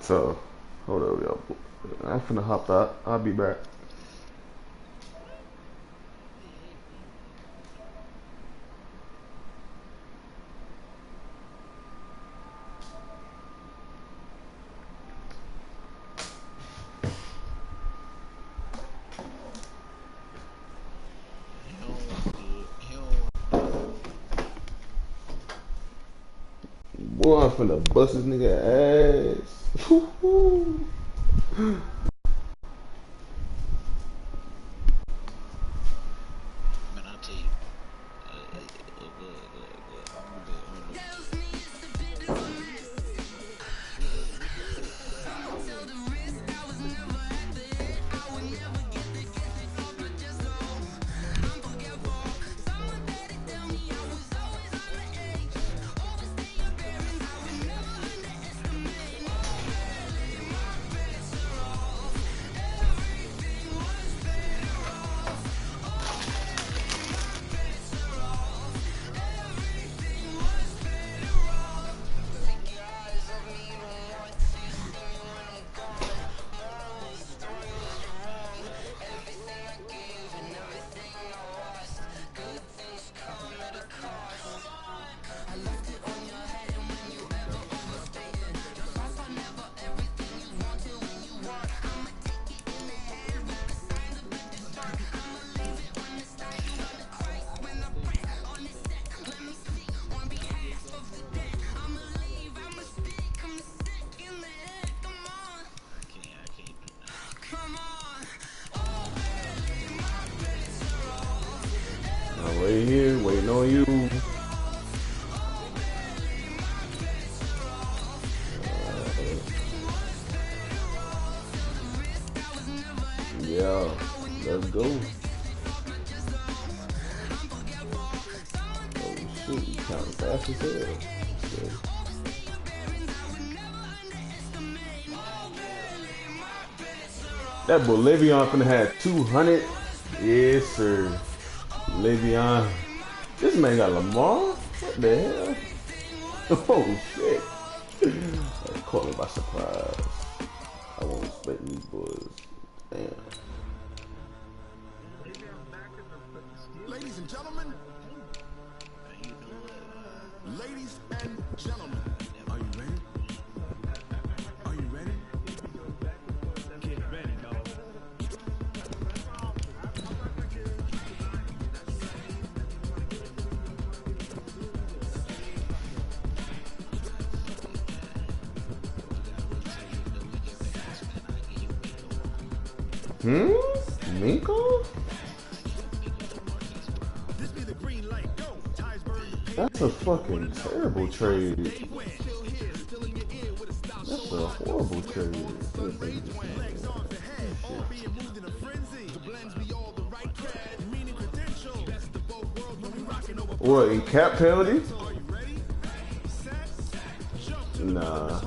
So, hold up, y'all. I'm finna hop out. I'll be back. Boy, I'm finna bust this nigga ass. Man, I'll tell you. I'm right here, waiting on you. Yeah, let's go. Oh shit, you counting fast as hell. Okay. That boy Le'Veon finna have 200. Yes, sir. Le'Veon. This man got Lamar? What the hell? Oh shit. That caught me by surprise. I won't expect these boys. Damn. Ladies and gentlemen. Ladies and gentlemen. Are you ready? Are you ready? Get ready, dog. Minko? That's a fucking terrible trade. That's a horrible trade. What, in cap penalty? Nah.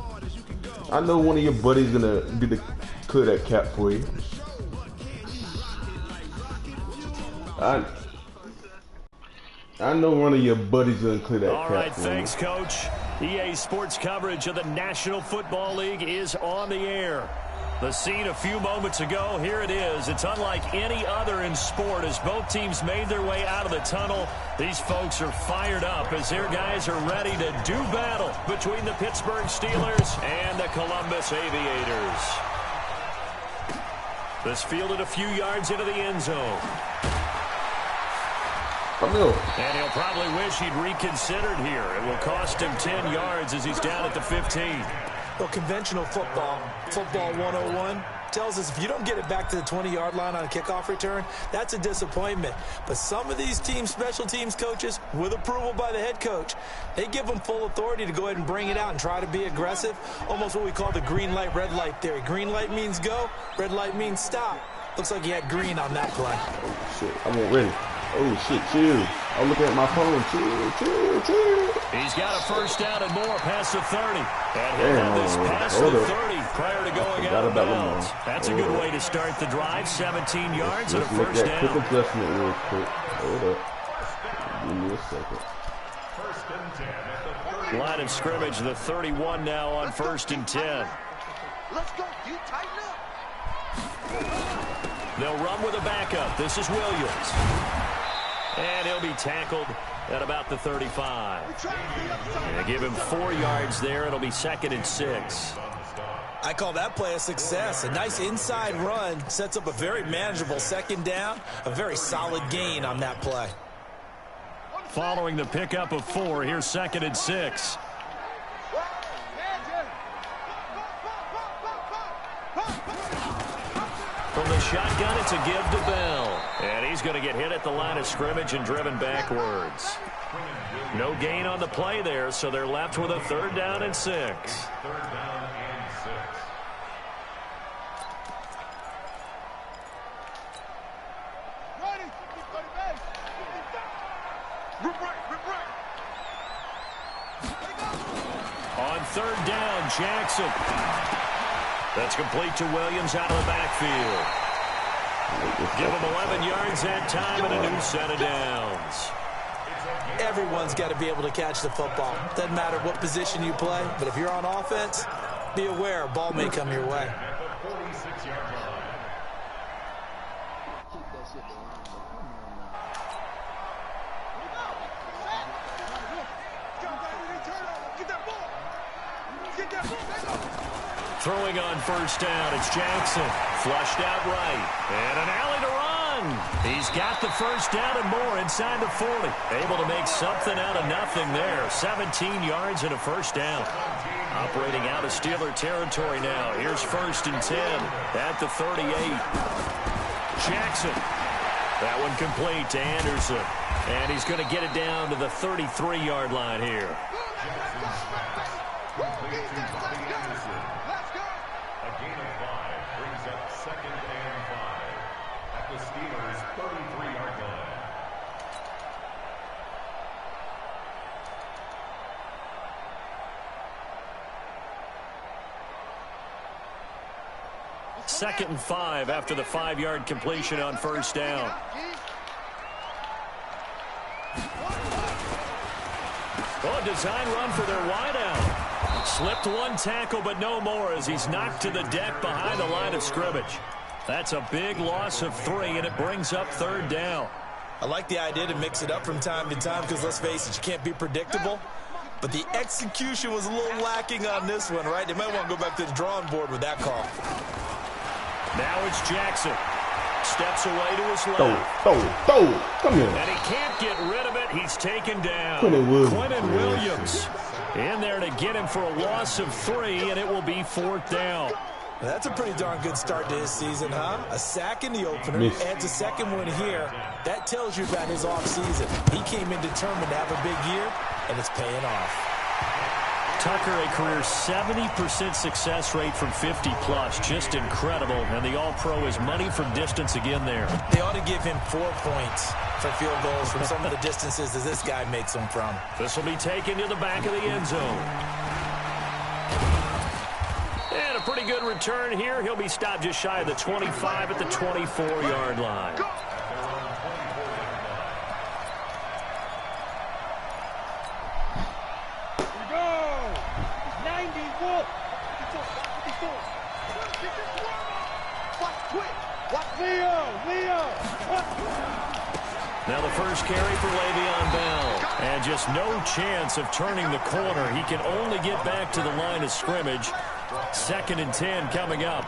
I know one of your buddies gonna be the clear that cap for you. I know one of your buddies gonna clear that cap. All right, thanks, Coach. EA Sports coverage of the National Football League is on the air. The scene a few moments ago, here it is. It's unlike any other in sport as both teams made their way out of the tunnel. These folks are fired up as their guys are ready to do battle between the Pittsburgh Steelers and the Columbus Aviators. This fielded a few yards into the end zone. And he'll probably wish he'd reconsidered here. It will cost him 10 yards as he's down at the 15. Well, conventional football 101, tells us if you don't get it back to the 20-yard line on a kickoff return, that's a disappointment. But some of these teams, special teams coaches, with approval by the head coach, they give them full authority to go ahead and bring it out and try to be aggressive, almost what we call the green light, red light theory. Green light means go, red light means stop. Looks like he had green on that play. Oh, shit. I'm not ready. Oh, shit, chill. I'm looking at my phone. Chill. He's got a first down and more past the 30. And he'll have this past the 30 prior to going out of bounds. That's a good way to start the drive. 17 yards and a first down. Quick adjustment real quick. Hold up. Give me a second. Line of scrimmage, the 31 now on 1st and 10. Let's go. You tighten up. They'll run with a backup. This is Williams. And he'll be tackled at about the 35. Yeah, give him 4 yards there. It'll be 2nd and 6. I call that play a success. A nice inside run sets up a very manageable 2nd down. A very solid gain on that play. Following the pickup of 4, here's 2nd and 6. From the shotgun, it's a give to Bell. And he's going to get hit at the line of scrimmage and driven backwards. No gain on the play there, so they're left with a 3rd down and 6. On 3rd down, Jackson. That's complete to Williams out of the backfield. Give him 11 yards that time and a new set of downs. Everyone's got to be able to catch the football. Doesn't matter what position you play, but if you're on offense, be aware a ball may come your way. Throwing on 1st down, it's Jackson. Flushed out right. And an alley to run. He's got the 1st down and more inside the 40. Able to make something out of nothing there. 17 yards and a 1st down. Operating out of Steeler territory now. Here's 1st and 10 at the 38. Jackson. That one complete to Anderson. And he's going to get it down to the 33-yard line here. Second and 5 after the 5-yard completion on 1st down. Oh, design run for their wideout. Slipped one tackle, but no more as he's knocked to the deck behind the line of scrimmage. That's a big loss of 3, and it brings up 3rd down. I like the idea to mix it up from time to time because, let's face it, you can't be predictable. But the execution was a little lacking on this one, right? They might want to go back to the drawing board with that call. Now it's Jackson. Steps away to his left. Come here. And he can't get rid of it. He's taken down. Quentin Williams in there to get him for a loss of 3, and it will be 4th down. That's a pretty darn good start to his season, huh? A sack in the opener, adds a 2nd one here. That tells you about his offseason. He came in determined to have a big year, and it's paying off. Tucker, a career 70% success rate from 50-plus. Just incredible. And the All-Pro is money from distance again there. They ought to give him 4 points for field goals from some of the distances that this guy makes them from. This will be taken to the back of the end zone. And a pretty good return here. He'll be stopped just shy of the 25 at the 24-yard line. Now the first carry for Le'Veon Bell. And just no chance of turning the corner. He can only get back to the line of scrimmage. 2nd and 10 coming up.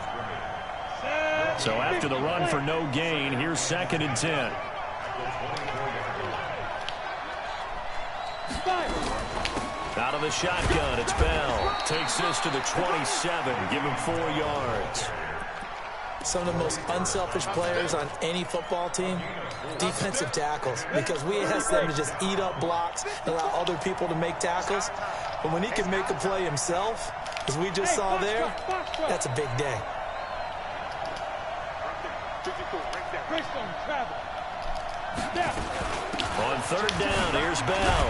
So after the run for no gain, here's 2nd and 10. Out of the shotgun, it's Bell. Takes this to the 27. Give him 4 yards. Some of the most unselfish players on any football team, defensive tackles, because we ask them to just eat up blocks and allow other people to make tackles. But when he can make a play himself, as we just saw there, that's a big day. On 3rd down, here's Bell.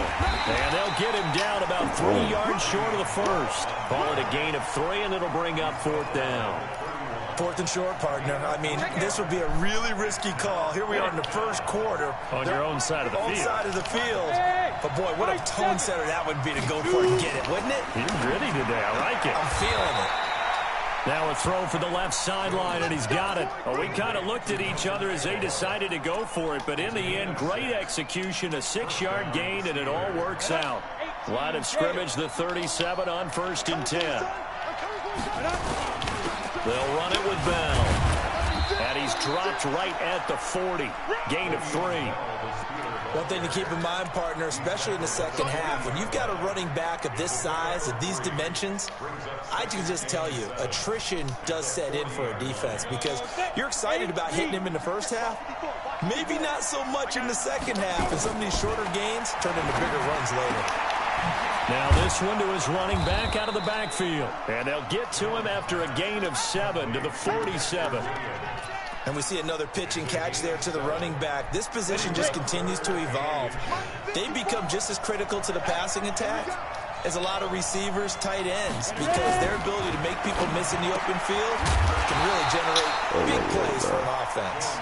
And they'll get him down about 3 yards short of the first. Call it a gain of 3, and it'll bring up 4th down. 4th and short, partner. I mean, this would be a really risky call. Here we are in the first quarter. On your own side of the field. Side of the field. But, boy, what a tone setter that would be to go for it and get it, wouldn't it? You're gritty today. I like it. I'm feeling it. Now a throw for the left sideline, and he's got it. Well, we kind of looked at each other as they decided to go for it, but in the end, great execution, a 6-yard gain, and it all works out. Line of scrimmage, the 37 on 1st and 10. They'll run it with Bell. And he's dropped right at the 40. Gain of 3. One thing to keep in mind, partner, especially in the second half, when you've got a running back of this size, of these dimensions, I can just tell you, attrition does set in for a defense because you're excited about hitting him in the first half. Maybe not so much in the second half, and some of these shorter gains turn into bigger runs later. Now this one to his running back out of the backfield. And they'll get to him after a gain of 7 to the 47. And we see another pitch and catch there to the running back. This position just continues to evolve. They become just as critical to the passing attack as a lot of receivers, tight ends, because their ability to make people miss in the open field can really generate big plays for an offense.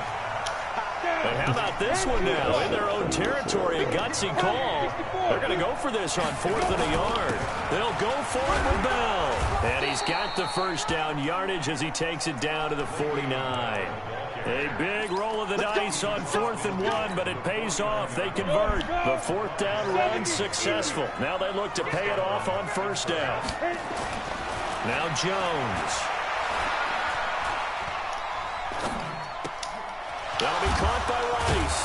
And how about this one now? In their own territory, a gutsy call. They're going to go for this on 4th and a yard. They'll go for it with Bell. And he's got the first down yardage as he takes it down to the 49. A big roll of the dice on 4th and 1, but it pays off. They convert. The 4th down run successful. Now they look to pay it off on 1st down. Now Jones. That'll be caught by Rice.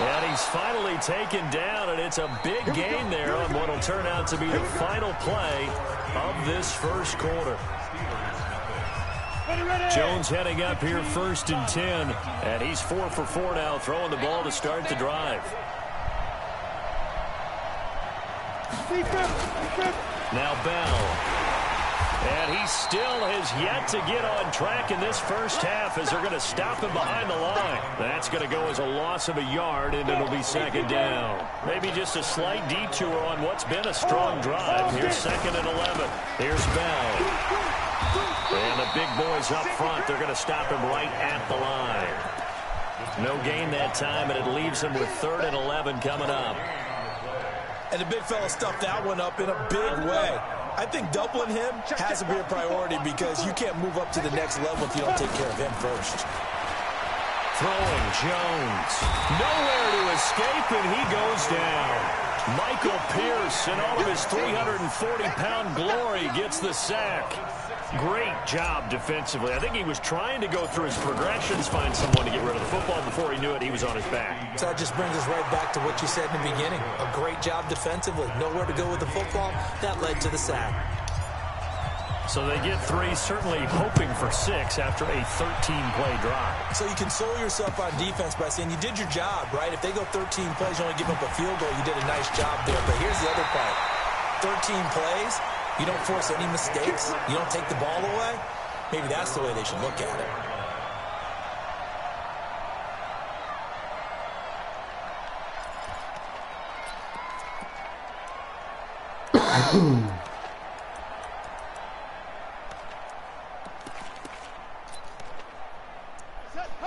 And he's finally taken down, and it's a big gain there on what will turn out to be the final play of this first quarter. Jones heading up here 1st and 10, and he's 4 for 4 now, throwing the ball to start the drive. Now Bell. And he still has yet to get on track in this first half as they're going to stop him behind the line. That's going to go as a loss of a yard, and it'll be 2nd down. Maybe just a slight detour on what's been a strong drive. Here's 2nd and 11. Here's Bell. And the big boys up front, they're going to stop him right at the line. No gain that time, and it leaves him with 3rd and 11 coming up. And the big fella stuffed that one up in a big way. I think doubling him has to be a priority because you can't move up to the next level if you don't take care of him first. Throwing Jones. Nowhere to escape, and he goes down. Michael Pierce, in all of his 340-pound glory, gets the sack. Great job defensively. I think he was trying to go through his progressions, find someone to get rid of the football. Before he knew it, he was on his back. So that just brings us right back to what you said in the beginning. A great job defensively. Nowhere to go with the football. That led to the sack. So they get 3, certainly hoping for 6 after a 13-play drive. So you console yourself on defense by saying you did your job, right? If they go 13 plays, you only give up a field goal, you did a nice job there. But here's the other part. 13 plays, you don't force any mistakes, you don't take the ball away. Maybe that's the way they should look at it.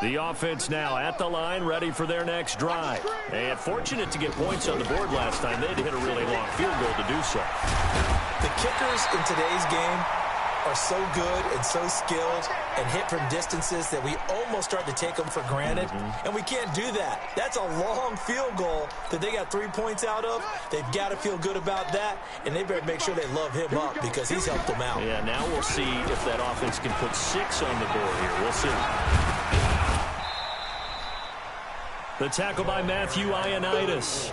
The offense now at the line, ready for their next drive. And fortunate to get points on the board last time. They had to hit a really long field goal to do so. The kickers in today's game are so good and so skilled and hit from distances that we almost start to take them for granted. And we can't do that. That's a long field goal that they got 3 points out of. They've got to feel good about that, and they better make sure they love him up because he's helped them out. Yeah, now we'll see if that offense can put 6 on the board here. We'll see. The tackle by Matthew Ioannidis.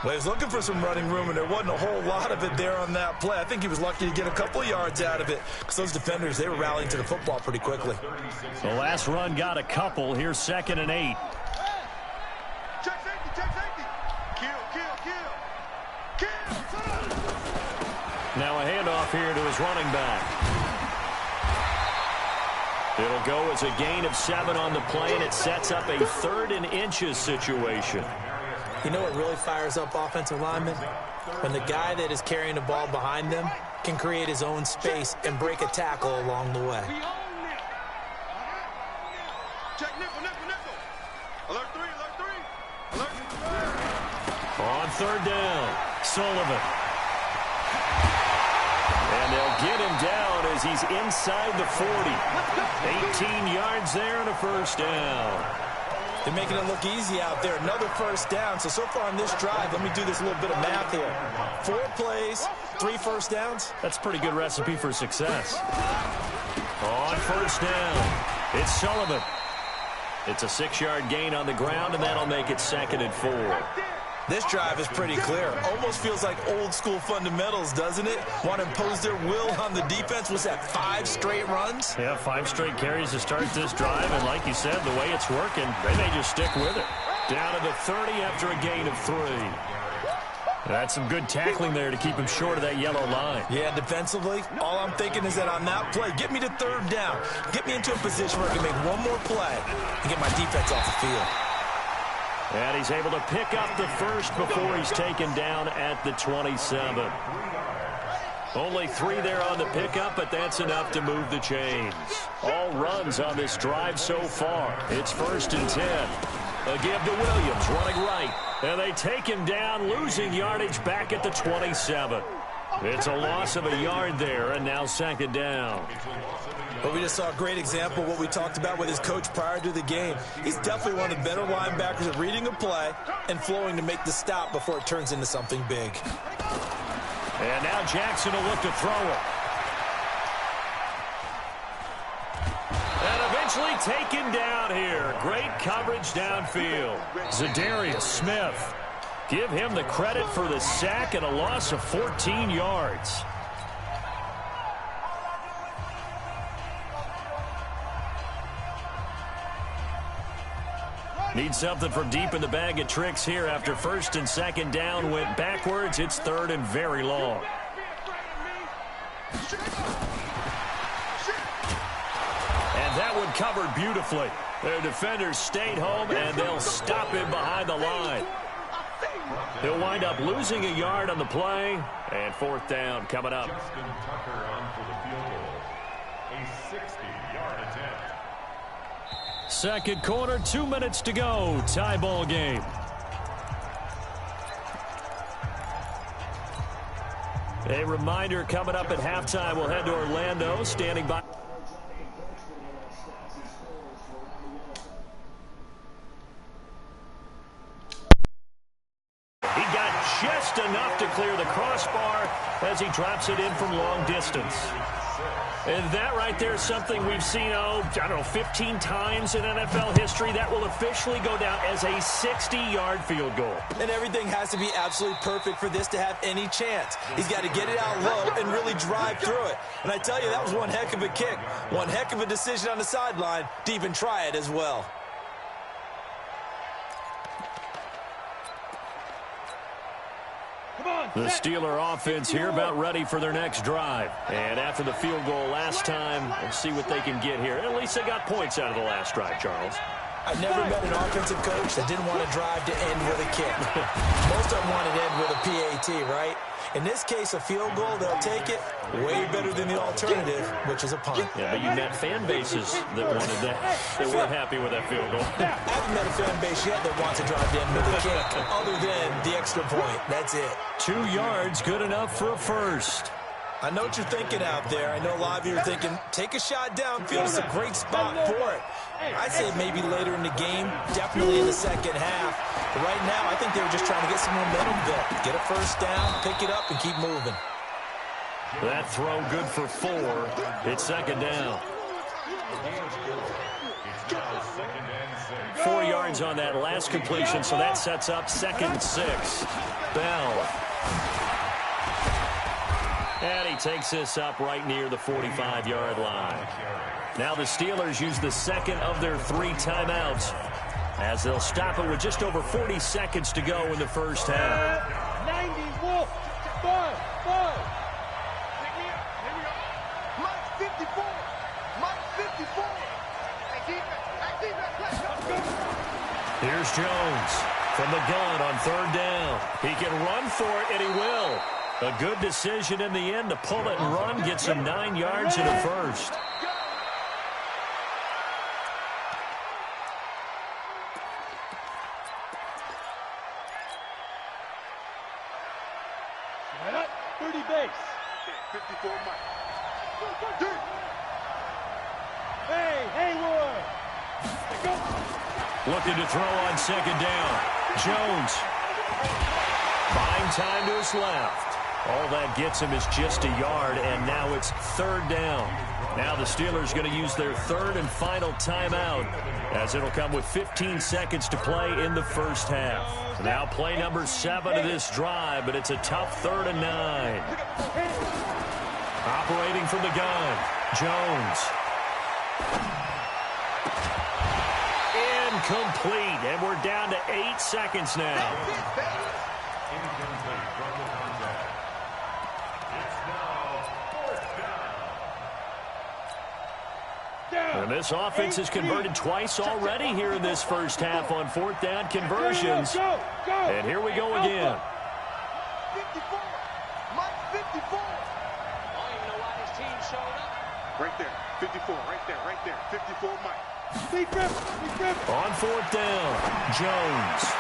Well, he was looking for some running room, and there wasn't a whole lot of it there on that play. I think he was lucky to get a couple of yards out of it because those defenders, they were rallying to the football pretty quickly. The last run got a couple. Here's 2nd and 8. Check safety, check safety. Kill. Now a handoff here to his running back. It'll go as a gain of 7 on the play, and it sets up a 3rd and inches situation. You know what really fires up offensive linemen? When the guy that is carrying the ball behind them can create his own space and break a tackle along the way. Check nickel. Alert 3. On 3rd down, Sullivan. And And they'll get him down as he's inside the 40. 18 yards there and a first down. They're making it look easy out there. Another first down. So far on this drive, let me do this little bit of math here. 4 plays, 3 first downs. That's a pretty good recipe for success. On first down, it's Sullivan. It's a 6-yard gain on the ground, and that'll make it 2nd and 4. This drive is pretty clear. Almost feels like old school fundamentals, doesn't it? Want to impose their will on the defense. Was that 5 straight runs? Yeah, 5 straight carries to start this drive, and like you said, the way it's working, they may just stick with it. Down to the 30 after a gain of 3. That's some good tackling there to keep him short of that yellow line. Yeah, defensively, all I'm thinking is that on that play, get me to 3rd down. Get me into a position where I can make one more play and get my defense off the field. And he's able to pick up the first before he's taken down at the 27. Only 3 there on the pickup, but that's enough to move the chains. All runs on this drive so far. It's 1st and 10. A give to Williams, running right. And they take him down, losing yardage back at the 27. It's a loss of a yard there, and now 2nd down. Well, we just saw a great example of what we talked about with his coach prior to the game. He's definitely one of the better linebackers at reading a play and flowing to make the stop before it turns into something big. And now Jackson will look to throw it. And eventually taken down here. Great coverage downfield. Zadarius Smith. Give him the credit for the sack and a loss of 14 yards. Need something from deep in the bag of tricks here after 1st and 2nd down went backwards. It's 3rd and very long. And that one covered beautifully. Their defenders stayed home, and they'll stop him behind the line. He'll wind up losing a yard on the play, and 4th down coming up. Tucker on for the field goal. A 60-yard attempt. 2nd quarter, 2 minutes to go. Tie ball game. A reminder coming up at halftime. We'll head to Orlando. Standing by. He got just enough to clear the crossbar as he drops it in from long distance. And that right there is something we've seen, I don't know, 15 times in NFL history. That will officially go down as a 60-yard field goal. And everything has to be absolutely perfect for this to have any chance. He's got to get it out low and really drive through it. And I tell you, that was one heck of a kick. One heck of a decision on the sideline to even try it as well. The Steeler offense here about ready for their next drive. And after the field goal last time, we'll see what they can get here. At least they got points out of the last drive, Charles. I've never met an offensive coach that didn't want to drive to end with a kick. Most of them want to end with a PAT, right? In this case, a field goal, they'll take it. Way better than the alternative, which is a punt. Yeah, but you met fan bases that wanted that. They weren't happy with that field goal. I haven't met a fan base yet that wants to drive to end with a kick, other than the extra point. That's it. 2 yards, good enough for a first. I know what you're thinking out there. I know a lot of you are thinking, take a shot downfield. It's a great spot for it. I'd say maybe later in the game, definitely in the second half. But right now, I think they were just trying to get some momentum built. Get a first down, pick it up, and keep moving. That throw good for 4. It's 2nd down. 4 yards on that last completion, so that sets up 2nd and 6. Bell. And he takes this up right near the 45-yard line. Now the Steelers use the second of their 3 timeouts as they'll stop it with just over 40 seconds to go in the first half. 90, Wolf, 5. Mike 54. Mike 54. Here's Jones from the gun on 3rd down. He can run for it, and he will. A good decision in the end to pull it and run, gets him 9 yards and a first. Dirty base. 54 Mike. Hey, Haywood. Looking to throw on second down. Jones. Buying time to his left. All that gets him is just a yard, and now it's third down. Now the Steelers going to use their third and final timeout, as it'll come with 15 seconds to play in the first half. Now play number 7 of this drive, but it's a tough 3rd and 9. Operating from the gun, Jones. Incomplete, and we're down to 8 seconds now. Incomplete from the contact. It's now 4th down. And this offense has converted twice already here in this first half on 4th down conversions. And here we go again. 54. Mike 54. Right there. 54. Right there. 54 Mike. On 4th down, Jones.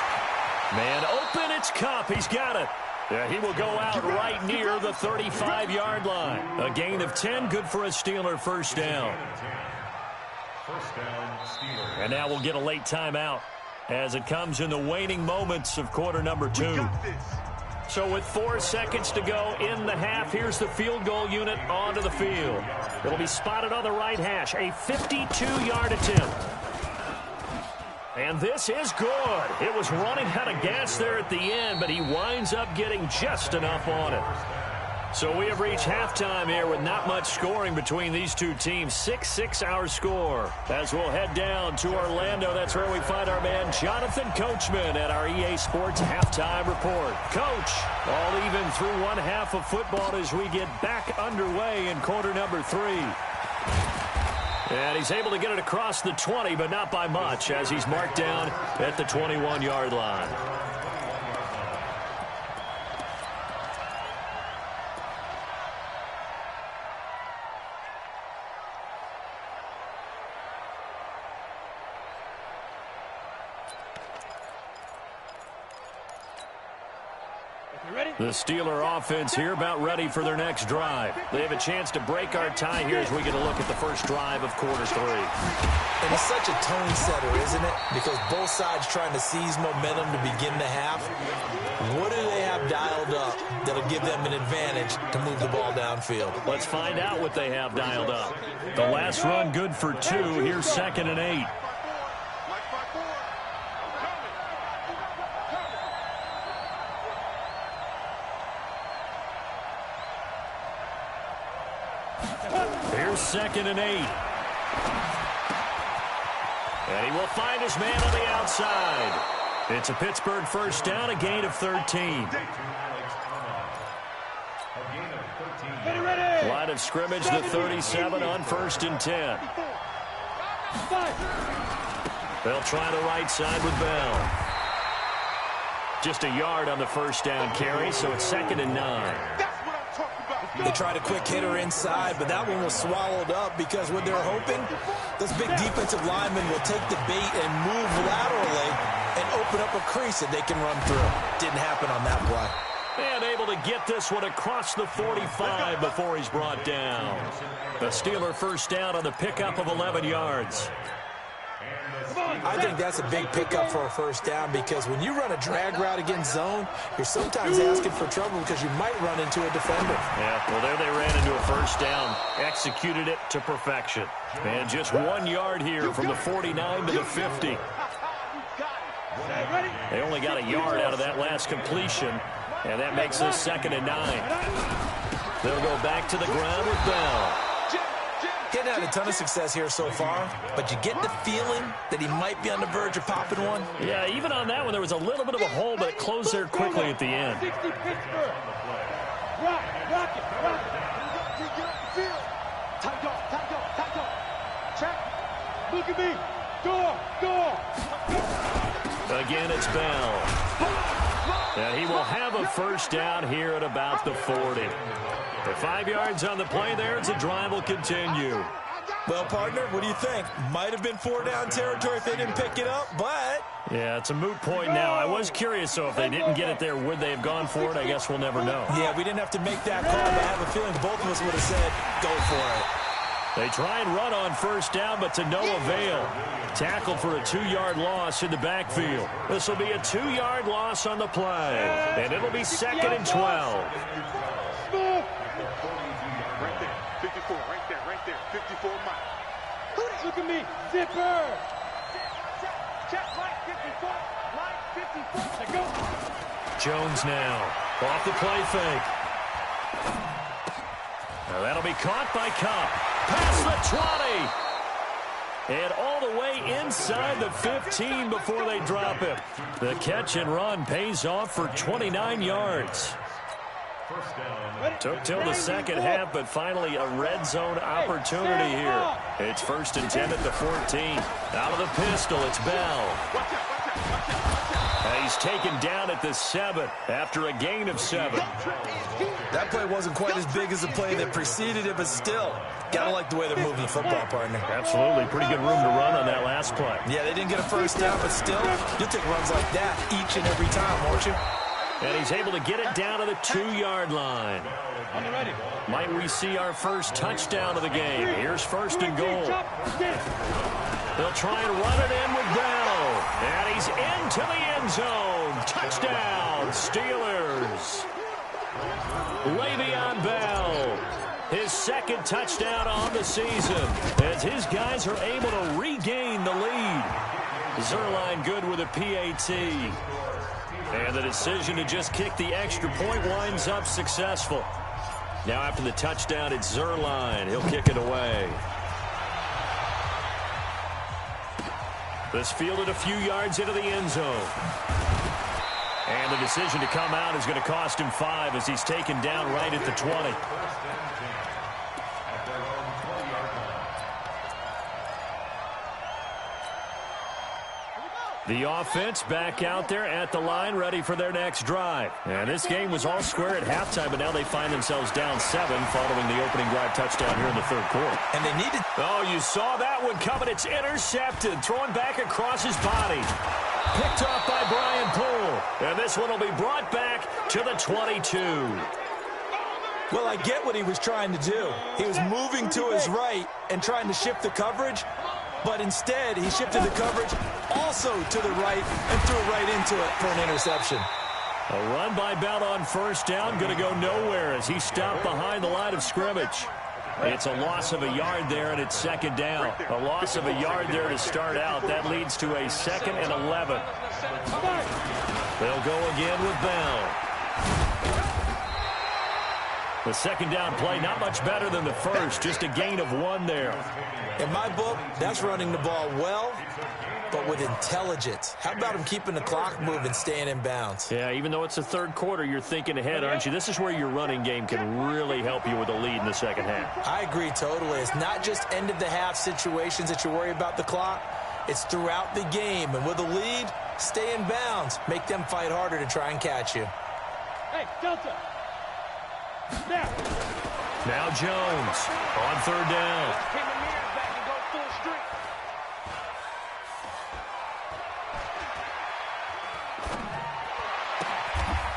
Man open, it's Cup. He's got it. Yeah, he will go out right near the 35-yard line. A gain of 10, good for a Steeler first down. First down, Steelers. And now we'll get a late timeout as it comes in the waning moments of quarter number 2. So with 4 seconds to go in the half, here's the field goal unit onto the field. It'll be spotted on the right hash, a 52-yard attempt. And this is good. It was running out of gas there at the end, but he winds up getting just enough on it. So we have reached halftime here with not much scoring between these two teams. 6-6 our score. As we'll head down to Orlando, that's where we find our man Jonathan Coachman at our EA Sports Halftime Report. Coach, all even through one half of football as we get back underway in quarter number 3. And he's able to get it across the 20, but not by much, as he's marked down at the 21-yard line. The Steeler offense here about ready for their next drive. They have a chance to break our tie here as we get a look at the first drive of quarter 3. And it's such a tone setter, isn't it? Because both sides trying to seize momentum to begin the half. What do they have dialed up that'll give them an advantage to move the ball downfield? Let's find out what they have dialed up. The last run good for 2. Here's 2nd and 8. Here's 2nd and 8. And he will find his man on the outside. It's a Pittsburgh first down, a gain of 13. Line of scrimmage, the 37 on 1st and 10. They'll try the right side with Bell. Just a yard on the first down carry, so it's 2nd and 9. They tried a quick hitter inside, but that one was swallowed up because what they're hoping, those big defensive linemen will take the bait and move laterally and open up a crease that they can run through. Didn't happen on that play. And able to get this one across the 45 before he's brought down. The Steeler first down on the pickup of 11 yards. I think that's a big pickup for a first down because when you run a drag route against zone, you're sometimes asking for trouble because you might run into a defender. Yeah, well, there they ran into a first down, executed it to perfection. And just 1 yard here from the 49 to the 50. They only got a yard out of that last completion, and that makes this 2nd and 9. They'll go back to the ground with Bell. Getting had a ton of success here so far, but you get the feeling that he might be on the verge of popping one. Yeah, even on that one, there was a little bit of a hole, but it closed there quickly at the end. 60 Pittsburgh. Rock it. Get up the field. Tight go. Check. Look at me. Go. Again, it's Bell. And he will have a first down here at about the 40. The 5 yards on the play there as the drive will continue. Well, partner, what do you think? Might have been 4-down territory if they didn't pick it up, but... Yeah, it's a moot point now. I was curious, so if they didn't get it there, would they have gone for it? I guess we'll never know. Yeah, we didn't have to make that call, but I have a feeling both of us would have said, go for it. They try and run on first down, but to no avail. Tackled for a 2-yard loss in the backfield. This will be a 2-yard loss on the play, and it'll be 2nd and 12. Right there, 54, right there, 54 miles. Look at me, zipper. Check, line 54, line 54. Let's go. Jones now, off the play fake. Now that'll be caught by Cup. Past the 20. And all the way inside the 15 before they drop him. The catch and run pays off for 29 yards. Took till the second half, but finally a red zone opportunity here. It's 1st and 10 at the 14. Out of the pistol, it's Bell. He's taken down at the 7 after a gain of 7. That play wasn't quite as big as the play that preceded it, but still, gotta like the way they're moving the football, partner. Absolutely. Pretty good room to run on that last play. Yeah, they didn't get a first down, but still, you'll take runs like that each and every time, won't you? And he's able to get it down to the 2-yard line. Might we see our first touchdown of the game? Here's 1st and goal. They'll try and run it in with Bell. And he's into the end zone. Touchdown, Steelers. Le'Veon Bell, his 2nd touchdown on the season, as his guys are able to regain the lead. Zerline good with a PAT. And the decision to just kick the extra point winds up successful. Now after the touchdown, it's Zerline. He'll kick it away. This fielded a few yards into the end zone. And the decision to come out is going to cost him 5 as he's taken down right at the 20. The offense back out there at the line, ready for their next drive. And this game was all square at halftime, but now they find themselves down 7 following the opening drive touchdown here in the 3rd quarter. And they needed... Oh, you saw that one coming. It's intercepted, thrown back across his body. Picked off by Brian Poole. And this one will be brought back to the 22. Well, I get what he was trying to do. He was moving to his right and trying to shift the coverage. But instead, he shifted the coverage also to the right and threw it right into it for an interception. A run by Bell on first down, going to go nowhere as he stopped behind the line of scrimmage. It's a loss of a yard there, and it's 2nd down. A loss of a yard there to start out. That leads to a 2nd and 11. They'll go again with Bell. The 2nd down play, not much better than the first, just a gain of 1 there. In my book, that's running the ball well, but with intelligence. How about him keeping the clock moving, staying in bounds? Yeah, even though it's the 3rd quarter, you're thinking ahead, aren't you? This is where your running game can really help you with a lead in the 2nd half. I agree totally. It's not just end-of-the-half situations that you worry about the clock. It's throughout the game. And with a lead, stay in bounds. Make them fight harder to try and catch you. Hey, Delta. Now Jones on 3rd down. Pin the mirrors back and go full strength.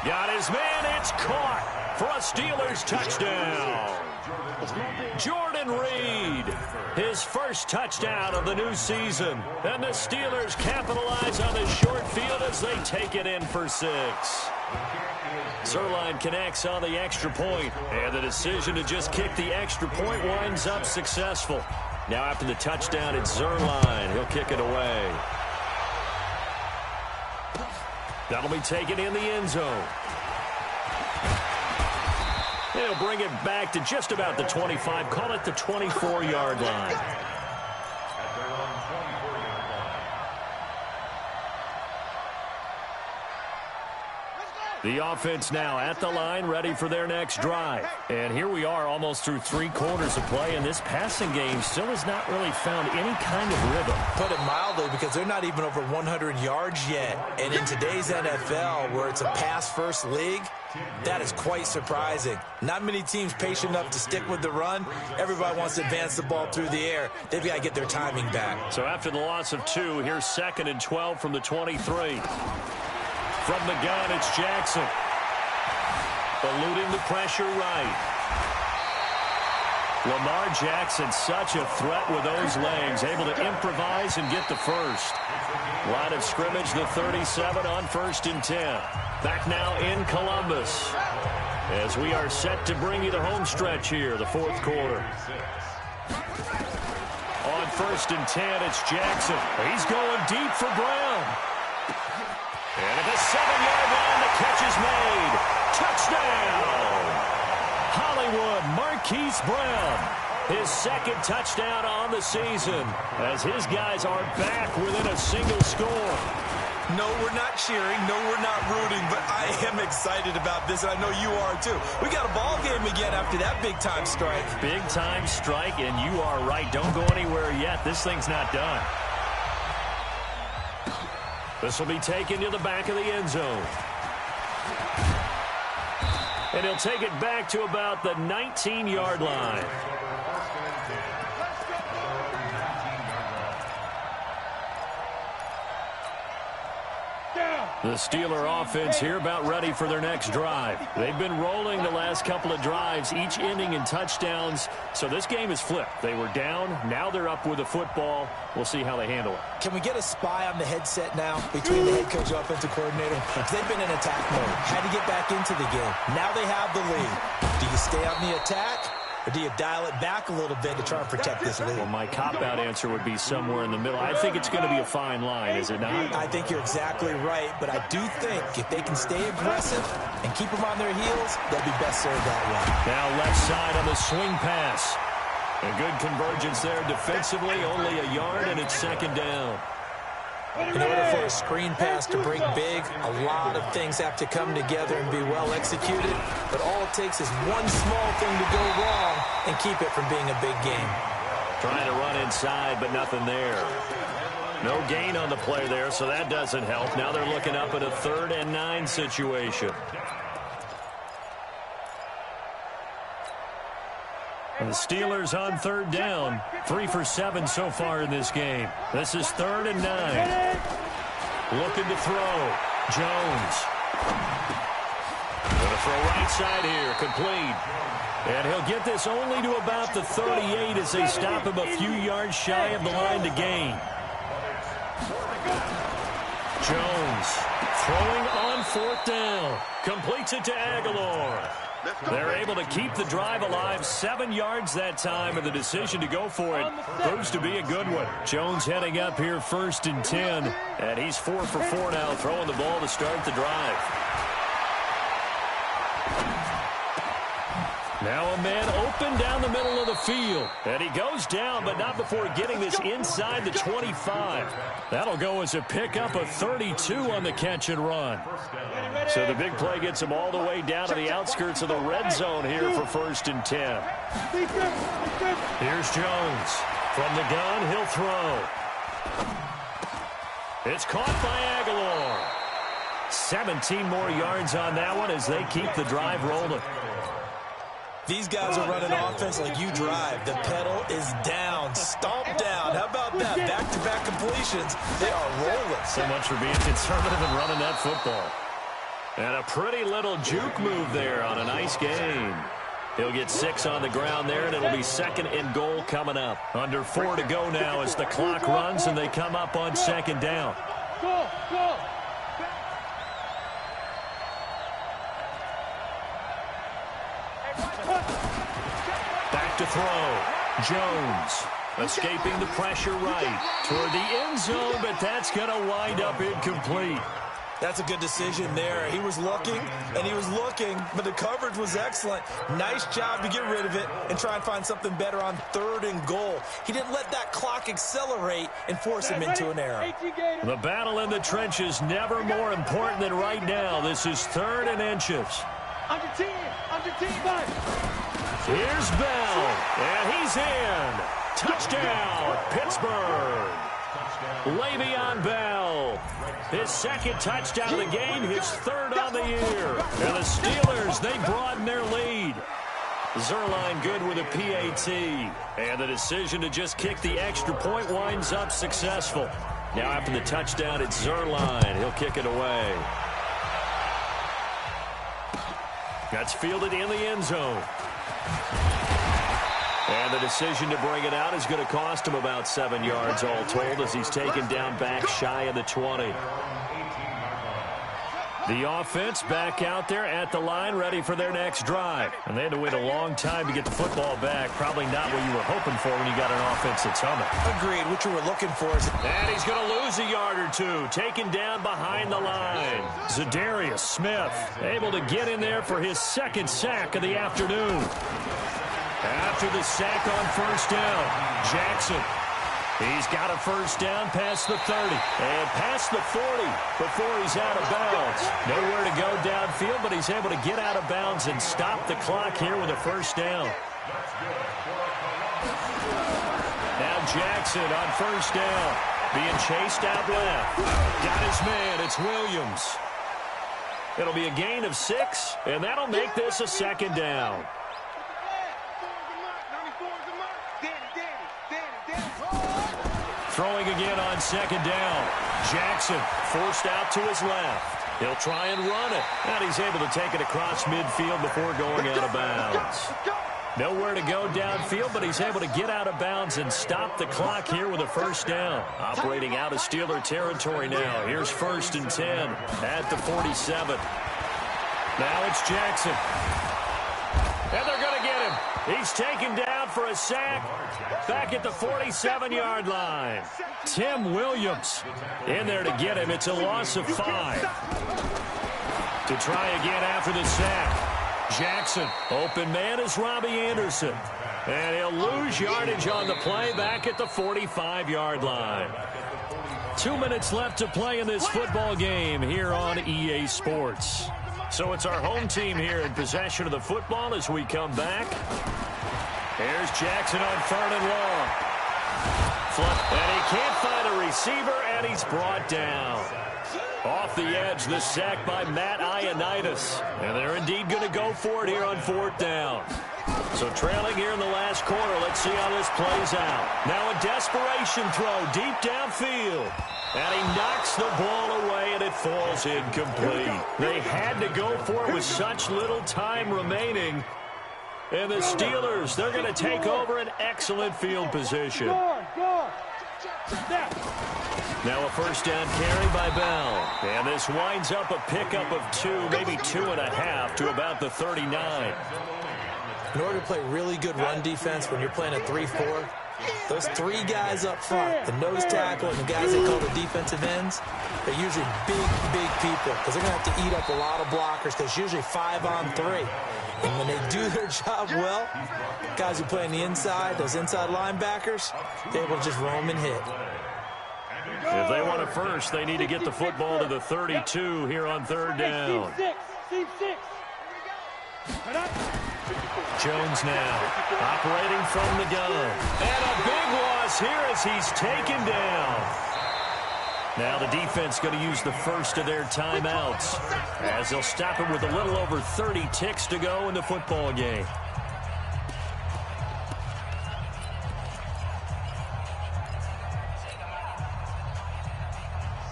Got his man. It's caught for a Steelers touchdown. Jordan Reed, his first touchdown of the new season. And the Steelers capitalize on the short field as they take it in for 6. Zerline connects on the extra point, and the decision to just kick the extra point winds up successful. Now after the touchdown, it's Zerline. He'll kick it away. That'll be taken in the end zone. He'll bring it back to just about the 25. Call it the 24-yard line. The offense now at the line, ready for their next drive. And here we are almost through 3 quarters of play, and this passing game still has not really found any kind of rhythm. Put it mildly, because they're not even over 100 yards yet. And in today's NFL, where it's a pass-first league, that is quite surprising. Not many teams patient enough to stick with the run. Everybody wants to advance the ball through the air. They've got to get their timing back. So after the loss of 2, here's 2nd and 12 from the 23. From the gun, it's Jackson. Eluding the pressure right. Lamar Jackson, such a threat with those legs, able to improvise and get the first. Line of scrimmage, the 37 on 1st and 10. Back now in Columbus as we are set to bring you the home stretch here, the 4th quarter. On 1st and 10, it's Jackson. He's going deep for Brown. And at the 7-yard line, the catch is made. Touchdown! Hollywood Marquise Brown. His 2nd touchdown on the season as his guys are back within a single score. No, we're not cheering. No, we're not rooting. But I am excited about this, and I know you are too. We got a ball game again after that big-time strike. Big-time strike, and you are right. Don't go anywhere yet. This thing's not done. This will be taken to the back of the end zone. And he'll take it back to about the 19-yard line. The Steeler offense here about ready for their next drive. They've been rolling the last couple of drives, each ending in touchdowns. So this game is flipped. They were down. Now they're up with the football. We'll see how they handle it. Can we get a spy on the headset now between the head coach and offensive coordinator? Because they've been in attack mode. Had to get back into the game. Now they have the lead. Do you stay on the attack? Or do you dial it back a little bit to try and protect this lead? Well, my cop-out answer would be somewhere in the middle. I think it's going to be a fine line, is it not? I think you're exactly right, but I do think if they can stay aggressive and keep them on their heels, they'll be best served that way. Now left side on the swing pass. A good convergence there defensively, only a yard, and it's 2nd down. In order for a screen pass to break big, a lot of things have to come together and be well executed. But all it takes is one small thing to go wrong and keep it from being a big game. Trying to run inside, but nothing there. No gain on the play there, so that doesn't help. Now they're looking up at a 3rd and 9 situation. The Steelers on 3rd down. 3 for 7 so far in this game. This is 3rd and 9. Looking to throw. Jones. Going to throw right side here. Complete. And he'll get this only to about the 38 as they stop him a few yards shy of the line to gain. Jones throwing on 4th down. Completes it to Aguilar. They're able to keep the drive alive, 7 yards that time, and the decision to go for it proves to be a good one. Jones heading up here 1st and 10, and he's 4 for 4 now, throwing the ball to start the drive. Now a man open down the middle of the field, and he goes down, but not before getting this inside the 25. That'll go as a pickup of 32 on the catch and run. So the big play gets him all the way down to the outskirts of the red zone here for 1st and 10. Here's Jones. From the gun, he'll throw. It's caught by Aguilar. 17 more yards on that one as they keep the drive rolling. These guys are running offense like you drive. The pedal is down, stomp down. How about that? Back-to-back completions. They are rolling. So much for being conservative and running that football. And a pretty little juke move there on a nice game. He'll get 6 on the ground there, and it'll be 2nd and goal coming up. Under 4 to go now as the clock runs, and they come up on 2nd down. Go, go. Back to throw. Jones escaping the pressure right toward the end zone, but that's going to wind up incomplete. That's a good decision there. He was looking, and he was looking, but the coverage was excellent. Nice job to get rid of it and try and find something better on 3rd and goal. He didn't let that clock accelerate and force him into an error. The battle in the trenches never more important than right now. This is 3rd and inches. Under 10, Here's Bell, and he's in. Touchdown, Pittsburgh. Le'Veon Bell, his 2nd touchdown of the game, his 3rd on the year. And the Steelers, they broaden their lead. Zuerlein good with a PAT. And the decision to just kick the extra point winds up successful. Now after the touchdown, it's Zuerlein. He'll kick it away. That's fielded in the end zone. And the decision to bring it out is going to cost him about 7 yards all told as he's taken down back shy of the 20. The offense back out there at the line ready for their next drive. And they had to wait a long time to get the football back. Probably not what you were hoping for when you got an offense that's humming. Agreed. What you were looking for is... And he's going to lose a yard or two. Taken down behind the line. Zadarius Smith able to get in there for his 2nd sack of the afternoon. After the sack on 1st down, Jackson. He's got a 1st down past the 30 and past the 40 before he's out of bounds. Nowhere to go downfield, but he's able to get out of bounds and stop the clock here with a 1st down. Now Jackson on 1st down, being chased out left. Got his man, it's Williams. It'll be a gain of 6, and that'll make this a 2nd down. Throwing again on 2nd down. Jackson forced out to his left. He'll try and run it. And he's able to take it across midfield before going out of bounds. Nowhere to go downfield, but he's able to get out of bounds and stop the clock here with a 1st down. Operating out of Steeler territory now. Here's 1st and 10 at the 47. Now it's Jackson. And they're going to get him. He's taken down for a sack back at the 47-yard line. Tim Williams in there to get him. It's a loss of 5. To try again after the sack. Jackson, open man is Robbie Anderson. And he'll lose yardage on the play back at the 45-yard line. 2 minutes left to play in this football game here on EA Sports. So it's our home team here in possession of the football as we come back. Here's Jackson on 3rd and long. And he can't find a receiver, and he's brought down. Off the edge, the sack by Matt Ioannidis. And they're indeed going to go for it here on 4th down. So trailing here in the last quarter, let's see how this plays out. Now a desperation throw deep downfield. And he knocks the ball away, and it falls incomplete. They had to go for it with such little time remaining. And the Steelers, they're going to take over an excellent field position. Now a 1st down carry by Bell. And this winds up a pickup of 2, maybe 2.5 to about the 39. In order to play really good run defense when you're playing a 3-4, those 3 guys up front, the nose tackle and the guys they call the defensive ends, they're usually big people because they're going to have to eat up a lot of blockers because usually 5 on 3. And when they do their job well, guys who play on the inside, those inside linebackers, they're able to just roam and hit. If they want a first, they need to get the football to the 32 here on 3rd down. Jones now operating from the gun. And a big loss here as he's taken down. Now the defense going to use the first of their timeouts as they'll stop him with a little over 30 ticks to go in the football game.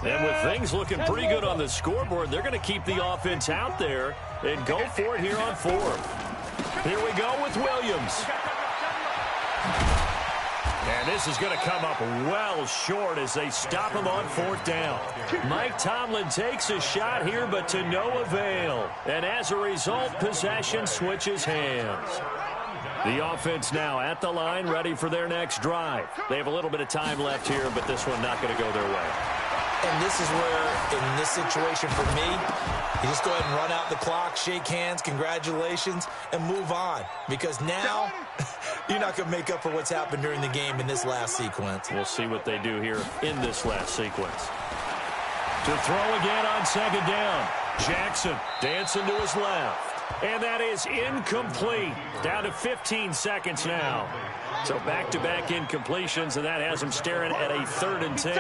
And with things looking pretty good on the scoreboard, they're going to keep the offense out there and go for it here on 4th. Here we go with Williams. And this is going to come up well short as they stop him on 4th down. Mike Tomlin takes a shot here, but to no avail. And as a result, possession switches hands. The offense now at the line, ready for their next drive. They have a little bit of time left here, but this one not going to go their way. And this is where, in this situation for me, you just go ahead and run out the clock, shake hands, congratulations, and move on. Because now, you're not going to make up for what's happened during the game in this last sequence. We'll see what they do here in this last sequence. To throw again on second down. Jackson dancing to his left. And that is incomplete. Down to 15 seconds now. So back-to-back incompletions, and that has him staring at a 3rd and 10.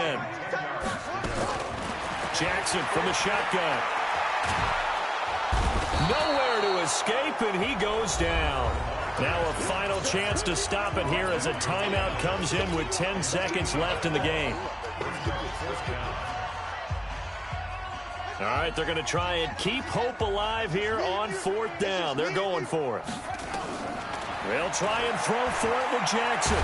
Jackson from the shotgun. Nowhere to escape, and he goes down. Now a final chance to stop it here as a timeout comes in with 10 seconds left in the game. All right, they're going to try and keep hope alive here on 4th down. They're going for it. They'll try and throw for it with Jackson.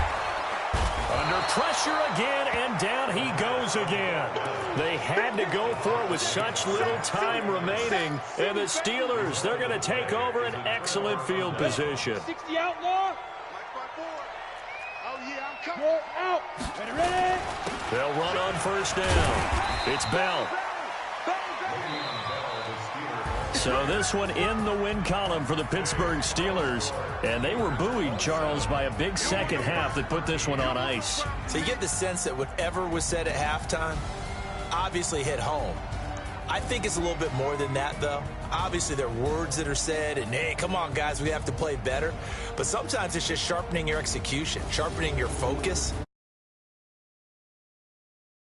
Under pressure again, and down he goes again. They had to go for it with such little time remaining. And the Steelers, they're going to take over an excellent field position. 60 outlaw. Oh, yeah, I'm coming. Go out. Ready? They'll run on 1st down. It's Bell. So this one in the win column for the Pittsburgh Steelers. And they were buoyed, Charles, by a big second half that put this one on ice. So you get the sense that whatever was said at halftime obviously hit home. I think it's a little bit more than that, though. Obviously, there are words that are said, and, hey, come on, guys, we have to play better. But sometimes it's just sharpening your execution, sharpening your focus.